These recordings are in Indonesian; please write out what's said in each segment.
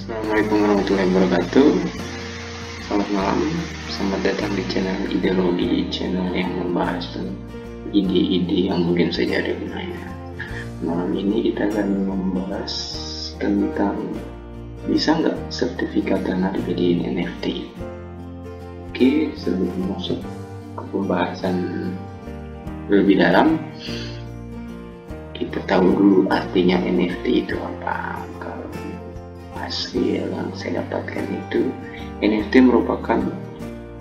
Assalamualaikum warahmatullahi wabarakatuh. Selamat malam, selamat datang di channel Ideologi, channel yang membahas ide-ide yang mungkin saja ada gunanya. Malam ini kita akan membahas tentang bisa nggak sertifikat tanah dijadiin NFT. Oke, sebelum masuk ke pembahasan lebih dalam, kita tahu dulu artinya NFT itu apa. Kalau hasil yang saya dapatkan itu, NFT merupakan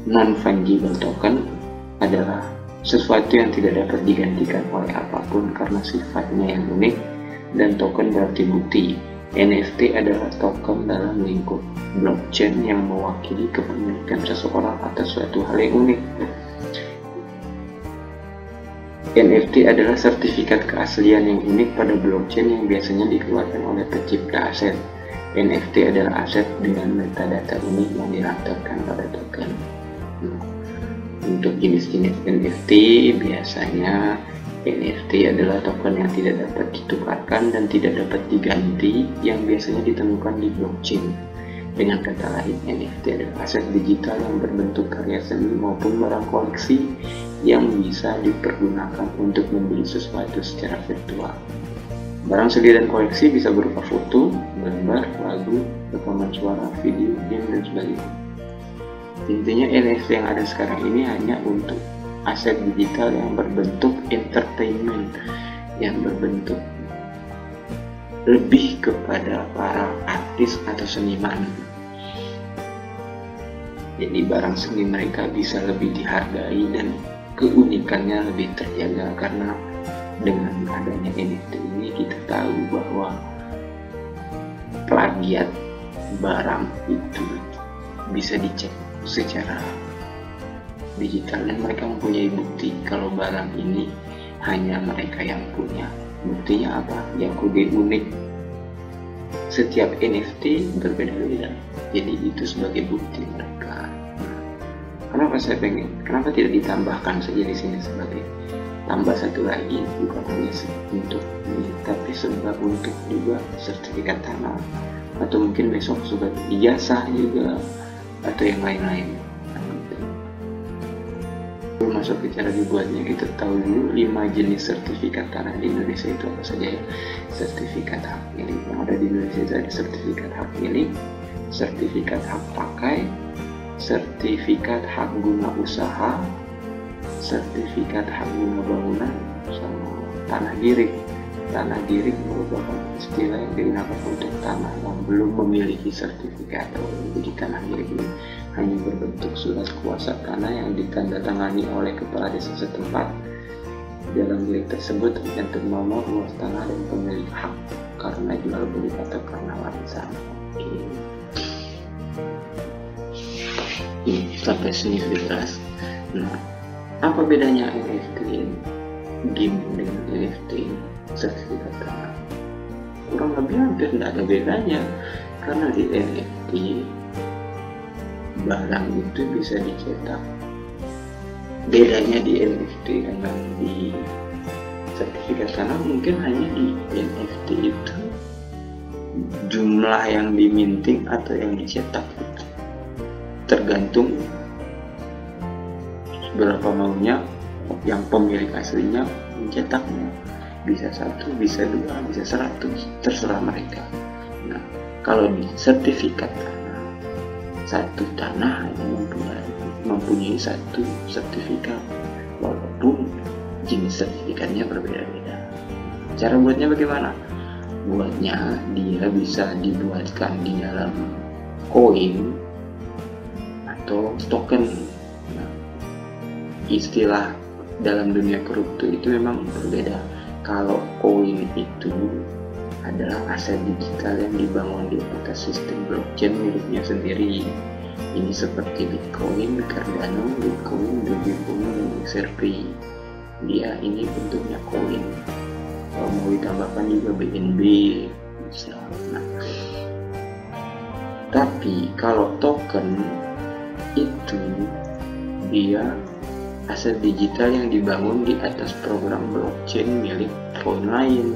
non-fungible token, adalah sesuatu yang tidak dapat digantikan oleh apapun karena sifatnya yang unik, dan token berarti bukti. NFT adalah token dalam lingkup blockchain yang mewakili kepemilikan seseorang atas suatu hal yang unik. NFT adalah sertifikat keaslian yang unik pada blockchain yang biasanya dikeluarkan oleh pencipta aset. NFT adalah aset dengan metadata unik yang diraptorkan pada token. Untuk jenis-jenis NFT, biasanya NFT adalah token yang tidak dapat ditukarkan dan tidak dapat diganti, yang biasanya ditemukan di blockchain. Dengan kata lain, NFT adalah aset digital yang berbentuk karya seni maupun barang koleksi yang bisa dipergunakan untuk membeli sesuatu secara virtual. Barang seni dan koleksi bisa berupa foto, gambar, lagu, rekaman suara, video, game, dan sebagainya. Intinya NFT yang ada sekarang ini hanya untuk aset digital yang berbentuk entertainment, yang berbentuk lebih kepada para artis atau seniman. Jadi barang seni mereka bisa lebih dihargai dan keunikannya lebih terjaga, karena dengan adanya NFT ini kita tahu bahwa plagiat barang itu bisa dicek secara digital dan mereka mempunyai bukti kalau barang ini hanya mereka yang punya. Buktinya apa? Ya, kode unik. Setiap NFT berbeda-beda, jadi itu sebagai bukti mereka. Kenapa tidak ditambahkan saja di sini sebagai tambah satu lagi, bukan hanya untuk ini, tapi sebab untuk juga sertifikat tanah, atau mungkin besok sebagai ijazah juga, atau yang lain-lain. Sebelum masuk ke cara dibuatnya, kita tahu dulu 5 jenis sertifikat tanah di Indonesia itu apa saja ya. Sertifikat hak milik yang ada di Indonesia itu ada sertifikat hak milik, sertifikat hak pakai, sertifikat hak guna usaha, sertifikat hak guna bangunan, sama tanah giring. Tanah giring merupakan istilah yang digunakan untuk tanah yang belum memiliki sertifikat. Jadi tanah giring ini hanya berbentuk surat kuasa tanah yang ditandatangani oleh kepala desa setempat. Dalam giring tersebut tercantum nomor, luas tanah, dan pemilik hak karena jual beli atau karena warisan. Ini sampai sini sudah jelas. Nah, apa bedanya NFT game dengan NFT sertifikat tanah? Kurang lebih hampir tidak ada bedanya, karena di NFT barang itu bisa dicetak. Bedanya di NFT dengan di sertifikat tanah mungkin hanya di NFT itu jumlah yang diminting atau yang dicetak itu tergantung berapa maunya yang pemilik aslinya mencetaknya. Bisa 1, bisa 2, bisa 100, terserah mereka. Nah, kalau di sertifikat tanah, satu tanah hanya mempunyai satu sertifikat, walaupun jenis sertifikatnya berbeda-beda. Cara buatnya bagaimana? Buatnya dia bisa dibuatkan di dalam koin atau token. Nah, istilah dalam dunia kripto itu memang berbeda. Kalau koin itu adalah aset digital yang dibangun di atas sistem blockchain miliknya sendiri. Ini seperti Bitcoin, Cardano, Bitcoin, Dogecoin, dan XRP. Dia ini bentuknya koin. Kalau mau ditambahkan juga BNB bisa. Nah, tapi kalau token itu dia aset digital yang dibangun di atas program blockchain milik koin lain.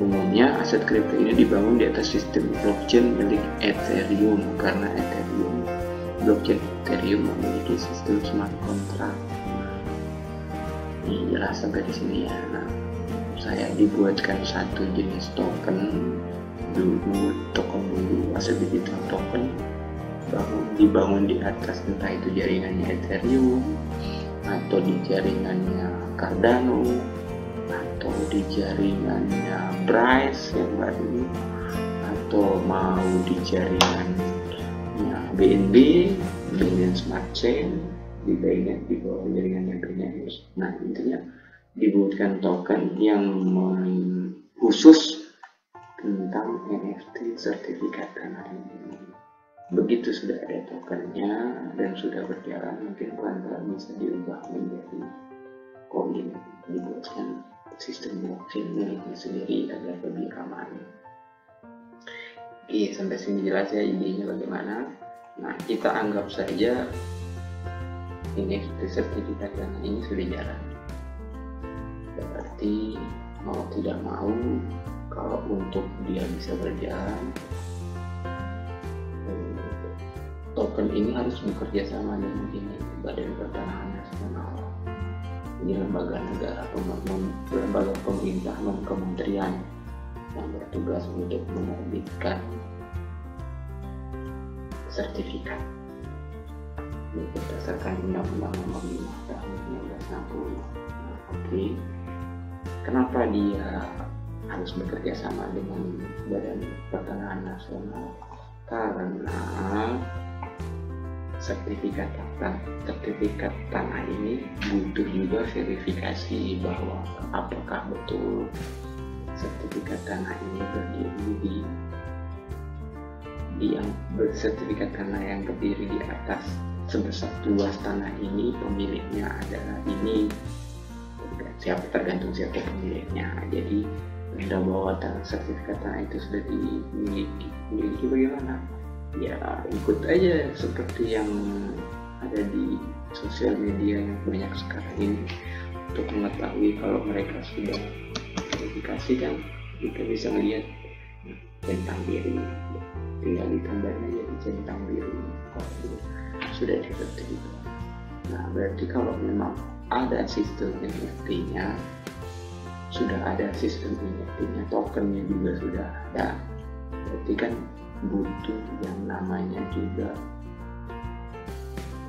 Umumnya aset kripto ini dibangun di atas sistem blockchain milik Ethereum karena blockchain Ethereum memiliki sistem smart contract. Ini jelas sampai di sini ya. Nah, saya dibuatkan satu jenis token dulu, aset digital token dibangun di atas entah itu jaringannya Ethereum atau di jaringannya Cardano atau di jaringannya Bryce yang baru, atau mau di jaringannya BNB, Binance Smart Chain, di Binance, di bawah jaringannya Binance. Nah, intinya dibuatkan token yang khusus tentang NFT sertifikat tanah ini. Begitu sudah ada tokennya dan sudah berjalan, mungkin pelan-pelan bisa diubah menjadi koin, dibuatkan sistem blockchain miliknya sendiri agar lebih aman. Oke, sampai sini jelas ya idenya bagaimana. Nah, kita anggap saja NFT sertifikat tanah ini sudah jalan. Berarti mau tidak mau, kalau untuk dia bisa berjalan, token ini harus bekerja sama dengan ini, Badan Pertanahan Nasional. Ini lembaga negara, lembaga pemerintah non kementerian yang bertugas untuk menerbitkan sertifikat. Ini berdasarkan Undang-Undang Nomor 5 Tahun 1960. Nah, oke. Kenapa dia harus bekerja sama dengan Badan Pertanahan Nasional? Karena sertifikat tanah ini butuh juga verifikasi bahwa apakah betul sertifikat tanah ini berdiri di yang bersertifikat tanah yang berdiri di atas sebesar luas tanah ini pemiliknya adalah ini, tergantung siapa pemiliknya. Jadi tanda bahwa sertifikat tanah itu sudah dimiliki bagaimana? Ya ikut aja seperti yang ada di sosial media yang banyak sekarang ini untuk mengetahui kalau mereka sudah verifikasi kan, kita bisa melihat centang biru, tinggal ditambahin aja di centang biru kalau sudah ditertibkan. Nah, berarti kalau memang ada sistem NFT-nya, sudah ada sistem NFT-nya, tokennya juga sudah ada, berarti kan butuh yang namanya juga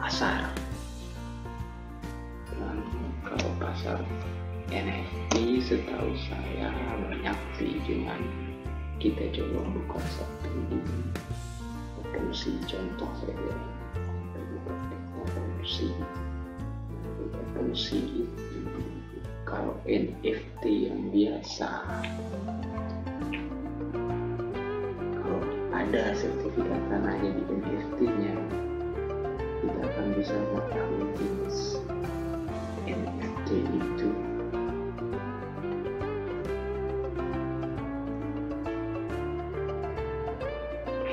pasar. Dan kalau pasar NFT setahu saya banyak sih, cuman kita coba buka satu di OpenSea, contoh saja OpenSea itu kalau NFT yang biasa, ada sertifikat tanahnya di NFT-nya, kita akan bisa mengetahui jenis NFT itu.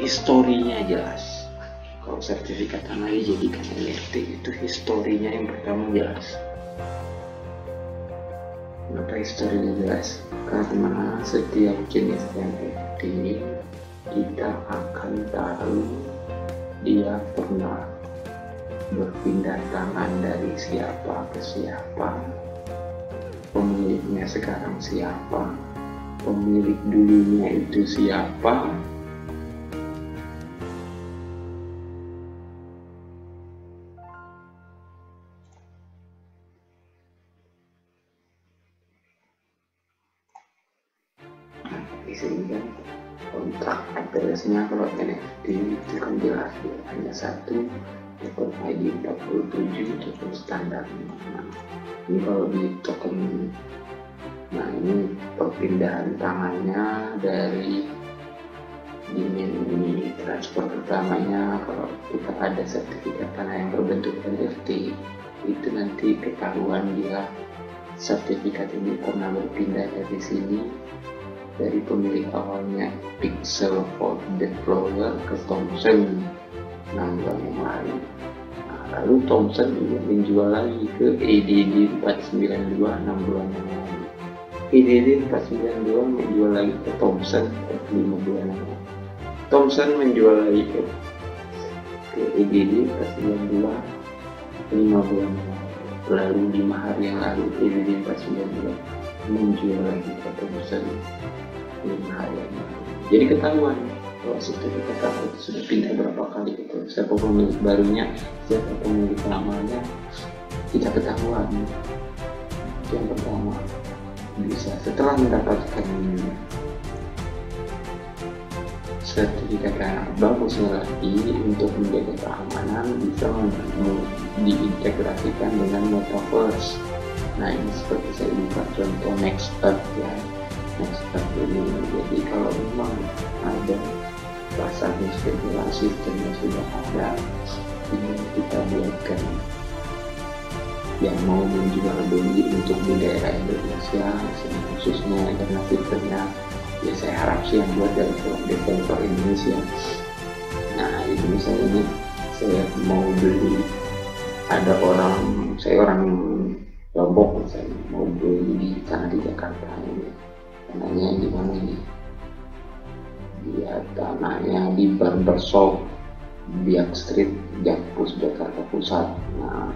Historinya jelas. Kalau sertifikat tanah dijadikan NFT itu historinya yang pertama jelas. Kenapa historinya jelas? Karena setiap jenis NFT kita akan tahu dia pernah berpindah tangan dari siapa ke siapa, pemiliknya sekarang siapa, pemilik dulunya itu siapa, di sini kan kontrak address-nya. Kalau NFT itu kan jelas ya, hanya satu, token ID 47, token standar. Nah, ini kalau di token, nah ini perpindahan tangannya dari ini transfer pertamanya. Kalau kita ada sertifikat tanah yang berbentuk NFT, itu nanti ketahuan dia sertifikat ini pernah berpindah dari sini, dari pemilik awalnya Pixel for Deployer ke Thomson 6 bulan yang lalu. Nah, lalu Thomson juga menjual lagi ke ADD 492 6 bulan yang lalu. IDD 492 menjual lagi ke Thomson 5 bulan lalu. Thomson menjual lagi ke IDD 492 5 bulan lalu. 5 hari yang lalu IDD 492 menjual lagi ke Thomson 5 hari yang lalu. Jadi ketahuan kalau sertifikat apa itu sudah pindah berapa kali gitu. Siapa pemilik barunya, siapa pemilik lamanya, kita ketahuan. Yang pertama, bisa setelah mendapatkan sertifikat tanah bagusnya lagi untuk menjaga keamanan, bisa diintegrasikan dengan metaverse. Nah, ini seperti saya buka contoh Next Earth ya. Next Earth ini, jadi kalau memang ada pasarnya sudah jelas, sistemnya sudah ada, ini kita buatkan yang mau menjual beli untuk di daerah Indonesia, khususnya karena sistemnya ya saya harap sih yang buat dari developer Indonesia. Nah, itu misalnya ini saya mau beli, ada saya orang Lombok misalnya mau beli di tanah di Jakarta ini, tanahnya di mana ini? Dia tanahnya di Barbershop Biak Street, Jakpus, Jakarta Pusat. Nah,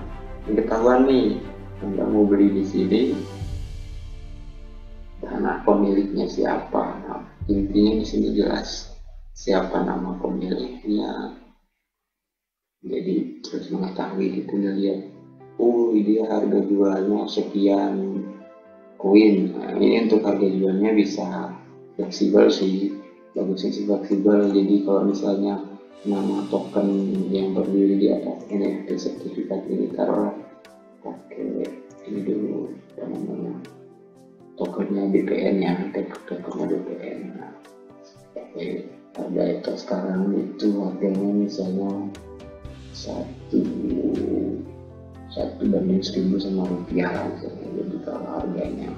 ketahuan nih, Anda mau beli di sini, tanah pemiliknya siapa? Nah, intinya di sini jelas siapa nama pemiliknya. Jadi terus mengetahui gitu, lihat, oh dia harga jualnya sekian koin. Nah, ini untuk harga jualnya bisa fleksibel sih, bagusnya sih fleksibel. Jadi kalau misalnya nama token yang berdiri di atas NFT sertifikat ini taruh pakai ini dulu namanya tokennya BPN ya, tokennya BPN. Nah, pakai harga itu sekarang itu harganya misalnya 1:1.000 sama rupiah misalnya. Jadi kalau harganya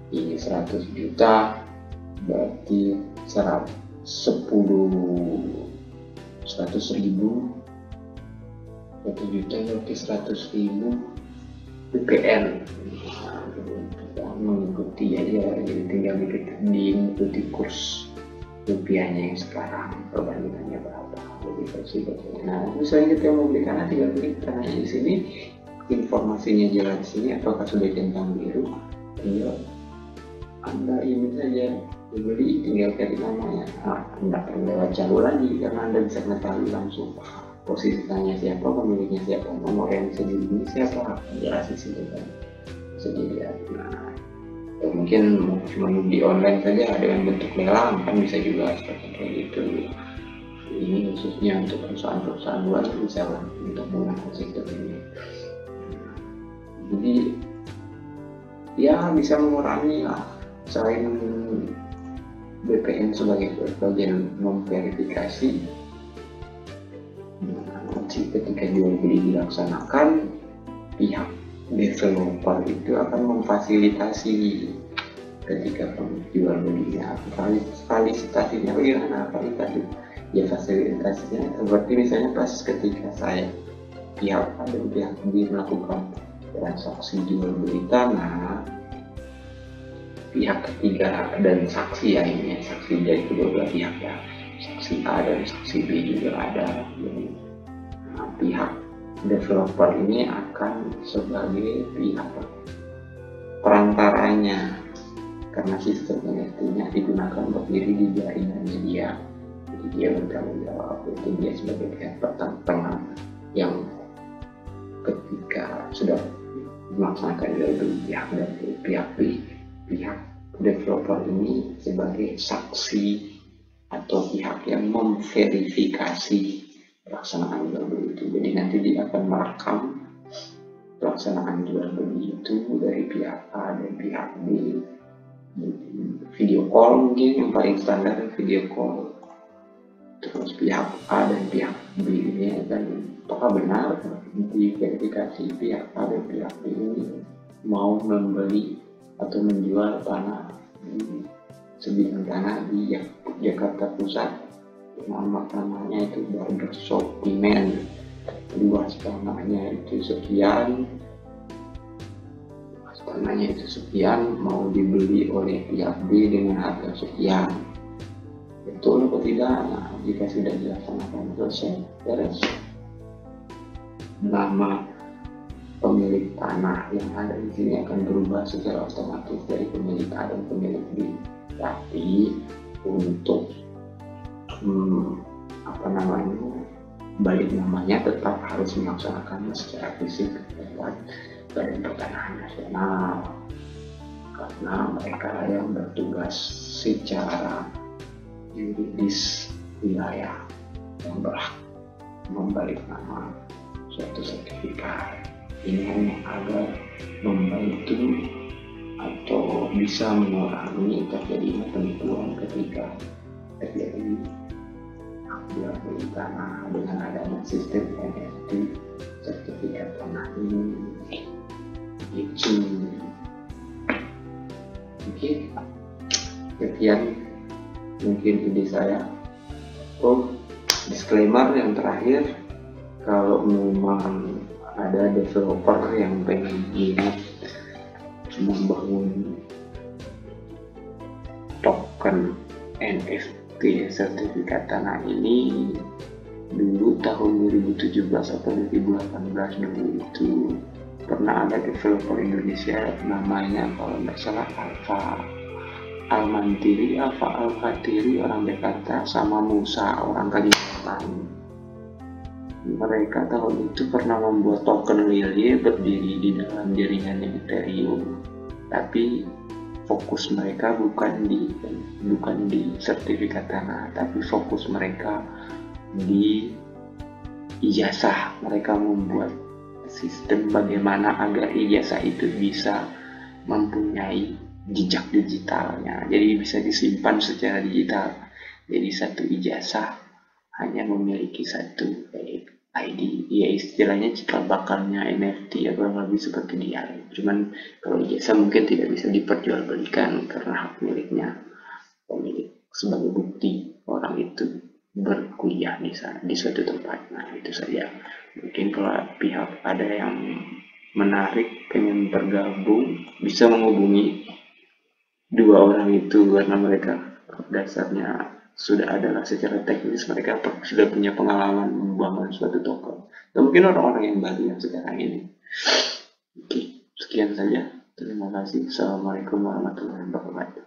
ini 100 juta berarti 100.000 1 juta berarti 100.000 BPN. Nah, mengikuti aja, jadi tinggal diikuti kurs rupiahnya yang sekarang, perbandingannya berapa, jadi fleksibel. Nah, misalnya kita mau beli tanah, tinggal beli tanahnya di sini, informasinya jelas di sini, apakah sudah centang biru, tinggal Anda ini saja beli, tinggal cari namanya. Nah, Anda perlu lewat jalur lagi karena Anda bisa mengetahui langsung posisi tanahnya siapa, pemiliknya siapa, nomor yang bisa dihubungi siapa, jelas di sini kan bisa dilihat. Nah, atau mungkin cuma di online saja dengan bentuk lelang kan bisa juga seperti itu. Ini khususnya untuk perusahaan-perusahaan luar bisa untuk menggunakan sistem ini. Jadi ya bisa mengurangi lah, selain BPN sebagai bagian memverifikasi, nanti ketika jual beli dilaksanakan, pihak developer itu akan memfasilitasi ketika jual belinya. Fasilitasinya bagaimana? Fasilitasinya seperti misalnya pas ketika saya pihak B melakukan transaksi jual beli tanah, pihak ketiga dan saksi ya, ini saksi dari kedua belah pihak ya, saksi A dan saksi B juga ada. Jadi, pihak developer ini akan sebagai pihak perantaranya karena sistem NFT-nya digunakan berdiri di jaringannya dia. Jadi dia bertanggung jawab, itu dia sebagai pihak pertengah yang ketika sudah melaksanakan jual beli pihak dan pihak B, pihak developer ini sebagai saksi atau pihak yang memverifikasi pelaksanaan jual beli itu. Jadi nanti dia akan merekam pelaksanaan jual beli itu dari pihak A dan pihak B, video call mungkin yang paling standar, video call. Terus pihak A dan pihak B ini akan apakah benar diverifikasi pihak A dan pihak B ini mau membeli atau menjual tanah, sebidang tanah di Jakarta Pusat. Nama tanahnya itu Barbershop Pimen, luas tanahnya itu sekian, luas tokennya itu sekian, mau dibeli oleh pihak B dengan harga sekian. Betul atau tidak? Nah, jika sudah dilaksanakan selesai, beres. Nama pemilik tanah yang ada di sini akan berubah secara otomatis dari pemilik A dan pemilik B. Tapi untuk balik namanya tetap harus melaksanakannya secara fisik lewat Badan Pertanahan Nasional, karena mereka yang bertugas secara yuridis wilayah yang berhak membalik nama suatu sertifikat. Ini hanya agar membantu atau bisa mengurangi terjadinya penipuan ketika terjadi jual beli tanah dengan adanya sistem NFT sertifikat tanah ini. Itu sekian mungkin ide saya. Disclaimer yang terakhir, kalau memang ada developer yang pengen membangun token NFT sertifikat tanah ini, dulu tahun 2017 atau 2018 dulu itu pernah ada developer Indonesia namanya kalau nggak salah Alfa Alfatiri orang Jakarta sama Musa orang Kalimantan. Mereka tahun itu pernah membuat token Lily berdiri di dalam jaringannya Ethereum, tapi fokus mereka bukan di sertifikat tanah, tapi fokus mereka di ijazah. Mereka membuat sistem bagaimana agar ijazah itu bisa mempunyai jejak digitalnya, jadi bisa disimpan secara digital. Jadi satu ijazah hanya memiliki satu ID, ya istilahnya cikal bakalnya NFT ya, kurang lebih seperti dia. Cuman kalau ijazah mungkin tidak bisa diperjualbelikan karena hak miliknya pemilik, sebagai bukti orang itu berkuliah di suatu tempat. Nah itu saja. Mungkin kalau pihak ada yang menarik pengen bergabung, bisa menghubungi dua orang itu, karena mereka dasarnya sudah adalah secara teknis mereka sudah punya pengalaman membangun suatu token. Dan mungkin orang-orang yang baru yang sekarang ini. Oke, sekian saja. Terima kasih. Assalamualaikum warahmatullahi wabarakatuh.